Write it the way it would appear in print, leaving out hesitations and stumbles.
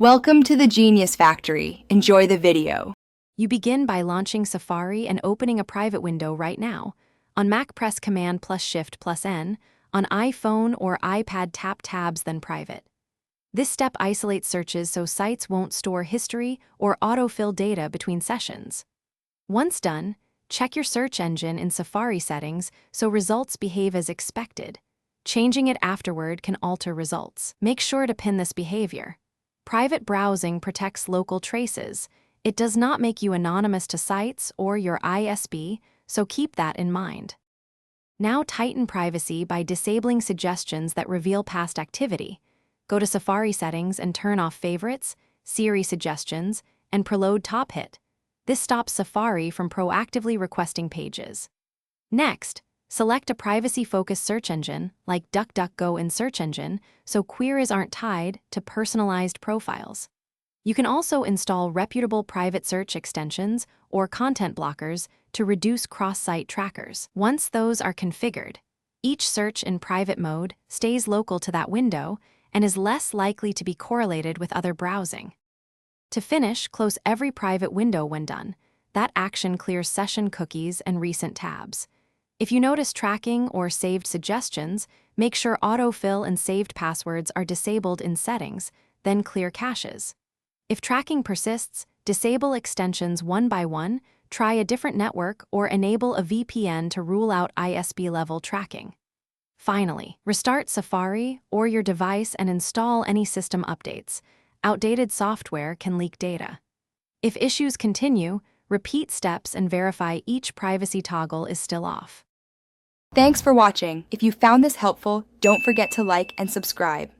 Welcome to the Genius Factory. Enjoy the video. You begin by launching Safari and opening a private window right now. On Mac, press Command plus Shift plus N. On iPhone or iPad, tap Tabs then Private. This step isolates searches so sites won't store history or autofill data between sessions. Once done, check your search engine in Safari settings so results behave as expected. Changing it afterward can alter results. Make sure to pin this behavior. Private browsing protects local traces. It does not make you anonymous to sites or your ISP, so keep that in mind. Now tighten privacy by disabling suggestions that reveal past activity. Go to Safari settings and turn off favorites, Siri suggestions, and preload top hit. This stops Safari from proactively requesting pages. Next, select a privacy-focused search engine, like DuckDuckGo in Search Engine, so queries aren't tied to personalized profiles. You can also install reputable private search extensions or content blockers to reduce cross-site trackers. Once those are configured, each search in private mode stays local to that window and is less likely to be correlated with other browsing. To finish, close every private window when done. That action clears session cookies and recent tabs. If you notice tracking or saved suggestions, make sure autofill and saved passwords are disabled in settings, then clear caches. If tracking persists, disable extensions one by one, try a different network, or enable a VPN to rule out ISP-level tracking. Finally, restart Safari or your device and install any system updates. Outdated software can leak data. If issues continue, repeat steps and verify each privacy toggle is still off. Thanks for watching. If you found this helpful, don't forget to like and subscribe.